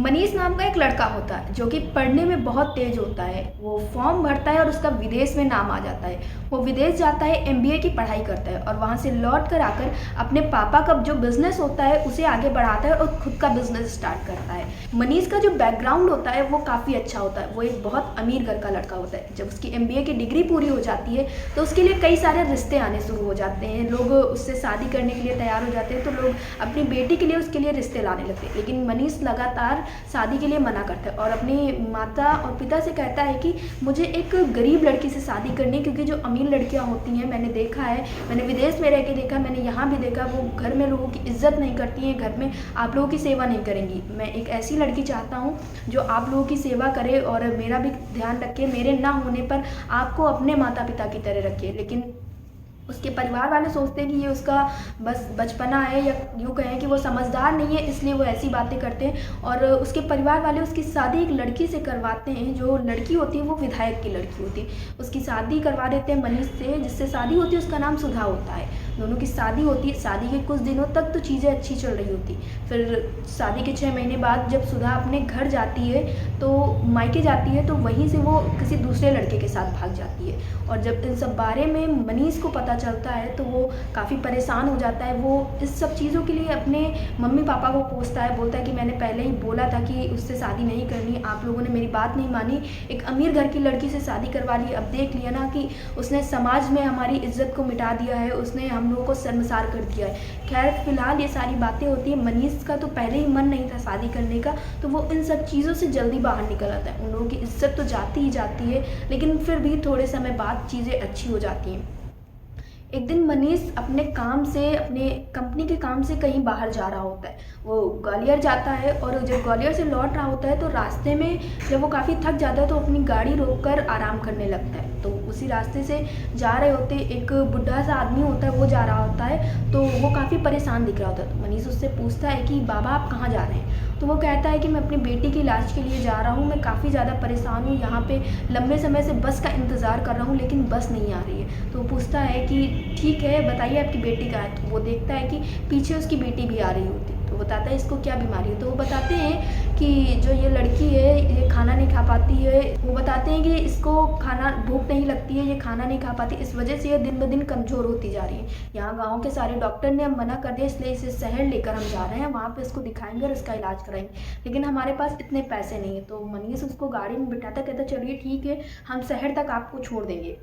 मनीष नाम का एक लड़का होता है जो कि पढ़ने में बहुत तेज होता है। वो फॉर्म भरता है और उसका विदेश में नाम आ जाता है। वो विदेश जाता है, एमबीए की पढ़ाई करता है और वहाँ से लौट कर आकर अपने पापा का जो बिजनेस होता है उसे आगे बढ़ाता है और खुद का बिजनेस स्टार्ट करता है। मनीष का जो बैकग्राउंड होता है वो काफ़ी अच्छा होता है। वो एक बहुत अमीर घर का लड़का होता है। जब उसकी एमबीए की डिग्री पूरी हो जाती है तो उसके लिए कई सारे रिश्ते आने शुरू हो जाते हैं। लोग उससे शादी करने के लिए तैयार हो जाते हैं, तो लोग अपनी बेटी के लिए उसके लिए रिश्ते लाने लगते हैं। लेकिन मनीष लगातार शादी के लिए मना करता है और अपनी माता और पिता से कहता है कि मुझे एक गरीब लड़की से शादी करनी है, क्योंकि जो अमीर लड़कियां होती हैं, मैंने देखा है, मैंने विदेश में रह के देखा, मैंने यहाँ भी देखा, वो घर में लोगों की इज्जत नहीं करती हैं, घर में आप लोगों की सेवा नहीं करेंगी। मैं एक ऐसी लड़की चाहता हूँ जो आप लोगों की सेवा करे और मेरा भी ध्यान रखे, मेरे ना होने पर आपको अपने माता पिता की तरह रखे। लेकिन उसके परिवार वाले सोचते हैं कि ये उसका बस बचपना है, या यूँ कहें कि वो समझदार नहीं है, इसलिए वो ऐसी बातें करते हैं। और उसके परिवार वाले उसकी शादी एक लड़की से करवाते हैं। जो लड़की होती है वो विधायक की लड़की होती है। उसकी शादी करवा देते हैं मनीष से, जिससे शादी होती है उसका नाम सुधा होता है। दोनों की शादी होती है। शादी के कुछ दिनों तक तो चीज़ें अच्छी चल रही होती। फिर शादी के 6 महीने बाद जब सुधा अपने घर जाती है, तो मायके जाती है, तो वहीं से वो किसी दूसरे लड़के के साथ भाग जाती है। और जब इन सब बारे में मनीष को पता चलता है तो वो काफ़ी परेशान हो जाता है। वो इस सब चीज़ों के लिए अपने मम्मी पापा को कोसता है, बोलता है कि मैंने पहले ही बोला था कि उससे शादी नहीं करनी, आप लोगों ने मेरी बात नहीं मानी, एक अमीर घर की लड़की से शादी करवा ली। अब देख लिया ना कि उसने समाज में हमारी इज्जत को मिटा दिया है, उसने हम लोगों को शर्मसार कर दिया है। खैर, फिलहाल ये सारी बातें होती है। मनीष का तो पहले ही मन नहीं था शादी करने का, तो वो इन सब चीज़ों से जल्दी बाहर निकल आता है। उन लोगों की इज्जत तो जाती ही जाती है, लेकिन फिर भी थोड़े समय बाद चीज़ें अच्छी हो जाती हैं। एक दिन मनीष अपने काम से, अपने कंपनी के काम से कहीं बाहर जा रहा होता है। वो ग्वालियर जाता है और जब ग्वालियर से लौट रहा होता है तो रास्ते में जब वो काफ़ी थक जाता है तो अपनी गाड़ी रोककर आराम करने लगता है। तो उसी रास्ते से जा रहे होते एक बुढ़ा सा आदमी होता है, वो जा रहा होता है, तो वो काफ़ी परेशान दिख रहा होता है। तो मनीष उससे पूछता है कि बाबा आप कहाँ जा रहे हैं? तो वो कहता है कि मैं अपनी बेटी के इलाज के लिए जा रहा हूँ, मैं काफ़ी ज़्यादा परेशान हूँ, यहाँ पे लंबे समय से बस का इंतज़ार कर रहा हूँ लेकिन बस नहीं आ रही है। तो वो पूछता है कि ठीक है, बताइए आपकी बेटी कहाँ है? तो वो देखता है कि पीछे उसकी बेटी भी आ रही होती है। तो बताता है इसको क्या बीमारी है? तो वो बताते हैं कि जो ये लड़की है ये खाना नहीं खा पाती है। वो बताते हैं कि इसको खाना भूख नहीं लगती है, ये खाना नहीं खा पाती, इस वजह से ये दिन ब दिन कमज़ोर होती जा रही है। यहाँ गाँव के सारे डॉक्टर ने अब मना कर दिया, इसलिए इसे शहर लेकर हम जा रहे हैं, वहाँ पे इसको दिखाएंगे और इसका इलाज कराएंगे, लेकिन हमारे पास इतने पैसे नहीं है। तो मनीष उसको गाड़ी में बिठाता, कहता चलिए ठीक है, हम शहर तक आपको छोड़ देंगे।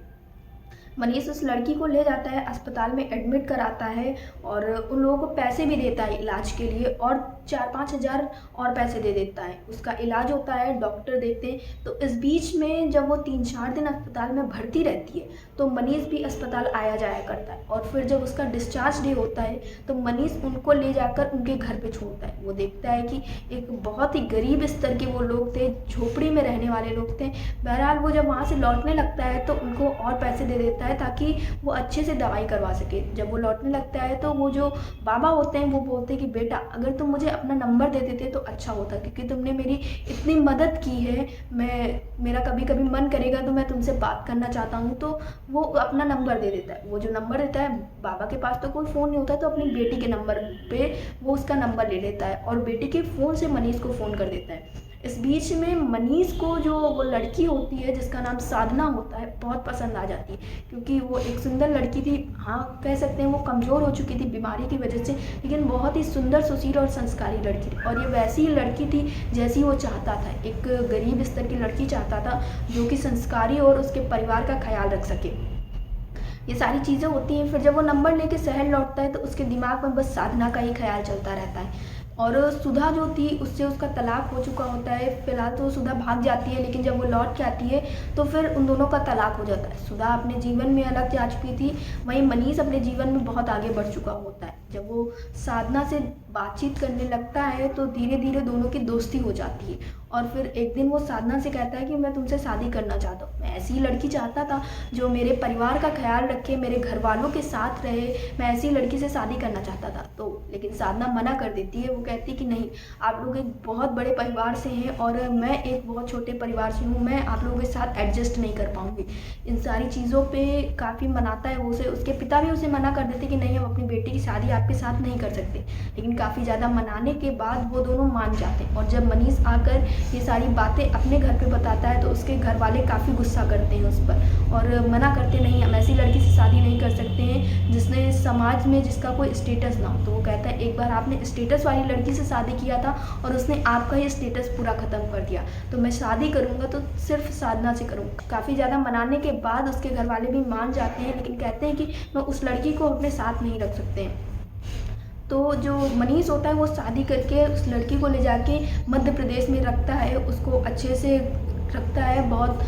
मनीष उस लड़की को ले जाता है, अस्पताल में एडमिट कराता है और उन लोगों को पैसे भी देता है इलाज के लिए, और 4-5 हज़ार और पैसे दे देता है। उसका इलाज होता है, डॉक्टर देखते हैं। तो इस बीच में जब वो 3-4 दिन अस्पताल में भर्ती रहती है तो मनीष भी अस्पताल आया जाया करता है। और फिर जब उसका डिस्चार्ज डे होता है तो मनीष उनको ले जाकर उनके घर पे छोड़ता है। वो देखता है कि एक बहुत ही गरीब स्तर के वो लोग थे, झोपड़ी में रहने वाले लोग थे। बहरहाल वो जब वहाँ से लौटने लगता है तो उनको और पैसे दे देता है ताकि वो अच्छे से दवाई करवा सके। जब वो लौटने लगता है तो वो जो बाबा होते हैं वो बोलते हैं कि बेटा, अगर तुम मुझे अपना नंबर दे देते तो अच्छा होता, क्योंकि तुमने मेरी इतनी मदद की है, मेरा कभी कभी मन करेगा तो मैं तुमसे बात करना चाहता हूँ। तो वो अपना नंबर दे देता है। वो जो नंबर देता है, बाबा के पास तो कोई फ़ोन नहीं होता, तो अपनी बेटी के नंबर पे वो उसका नंबर ले लेता है और बेटी के फ़ोन से मनीष को फ़ोन कर देता है। इस बीच में मनीष को जो वो लड़की होती है जिसका नाम साधना होता है बहुत पसंद आ जाती है, क्योंकि वो एक सुंदर लड़की थी। हाँ, कह सकते हैं वो कमज़ोर हो चुकी थी बीमारी की वजह से, लेकिन बहुत ही सुंदर, सुशील और संस्कारी लड़की थी। और ये वैसी ही लड़की थी जैसी वो चाहता था। एक गरीब स्तर की लड़की चाहता था जो कि संस्कारी और उसके परिवार का ख्याल रख सके। ये सारी चीज़ें होती हैं। फिर जब वो नंबर लेके शहर लौटता है तो उसके दिमाग में बस साधना का ही ख्याल चलता रहता है। और सुधा जो थी उससे उसका तलाक हो चुका होता है। फिलहाल तो सुधा भाग जाती है, लेकिन जब वो लौट के आती है तो फिर उन दोनों का तलाक हो जाता है। सुधा अपने जीवन में अलग जा चुकी थी, वहीं मनीष अपने जीवन में बहुत आगे बढ़ चुका होता है। जब वो साधना से बातचीत करने लगता है तो धीरे धीरे दोनों की दोस्ती हो जाती है। और फिर एक दिन वो साधना से कहता है कि मैं तुमसे शादी करना चाहता हूँ, मैं ऐसी ही लड़की चाहता था जो मेरे परिवार का ख्याल रखे, मेरे घर वालों के साथ रहे, मैं ऐसी लड़की से शादी करना चाहता था। तो लेकिन साधना मना कर देती है। वो कहती है कि नहीं, आप लोग एक बहुत बड़े परिवार से हैं और मैं एक बहुत छोटे परिवार से हूँ, मैं आप लोगों के साथ एडजस्ट नहीं कर पाऊँगी। इन सारी चीज़ों पे काफ़ी मनाता है वो उसे। उसके पिता भी उसे मना कर देते कि नहीं, हम अपनी बेटी की शादी आपके साथ नहीं कर सकते। लेकिन काफ़ी ज़्यादा मनाने के बाद वो दोनों मान जाते हैं, और जब मनीष आकर ये सारी बातें अपने घर पे बताता है तो उसके घर वाले काफ़ी गुस्सा करते हैं उस पर और मना करते, नहीं हम ऐसी लड़की से शादी नहीं कर सकते हैं जिसने समाज में जिसका कोई स्टेटस ना हो। तो वो कहता है एक बार आपने स्टेटस वाली लड़की से शादी किया था और उसने आपका ये स्टेटस पूरा ख़त्म कर दिया, तो मैं शादी करूँगा तो सिर्फ साधना से करूँगा। काफ़ी ज़्यादा मनाने के बाद उसके घर वाले भी मान जाते हैं, लेकिन कहते हैं कि मैं उस लड़की को अपने साथ नहीं रख सकते हैं। तो जो मनीष होता है वो शादी करके उस लड़की को ले जाके मध्य प्रदेश में रखता है, उसको अच्छे से रखता है, बहुत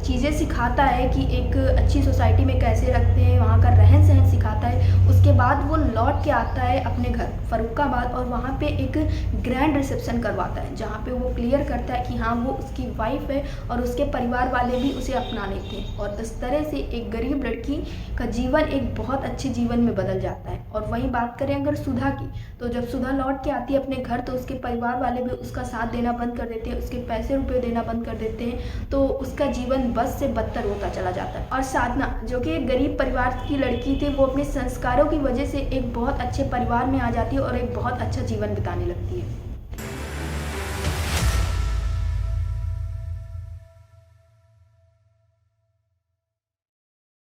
चीज़ें सिखाता है कि एक अच्छी सोसाइटी में कैसे रखते हैं, वहाँ का रहन सहन सिखाता है। उसके बाद वो लौट के आता है अपने घर फर्रुखाबाद और वहाँ पे एक ग्रैंड रिसेप्शन करवाता है, जहाँ पे वो क्लियर करता है कि हाँ वो उसकी वाइफ है और उसके परिवार वाले भी उसे अपना लेते हैं। और इस तरह से एक गरीब लड़की का जीवन एक बहुत अच्छे जीवन में बदल जाता है। और वहीं बात करें अगर सुधा की, तो जब सुधा लौट के आती है अपने घर तो उसके परिवार वाले भी उसका साथ देना बंद कर देते हैं, उसके पैसे रुपए देना बंद कर देते हैं, तो उसका जीवन बस से बदतर होता चला जाता है। और साधना जो कि एक गरीब परिवार की लड़की थी, वो अपने संस्कारों की वजह से एक बहुत अच्छे परिवार में आ जाती है और एक बहुत अच्छा जीवन बिताने लगती है।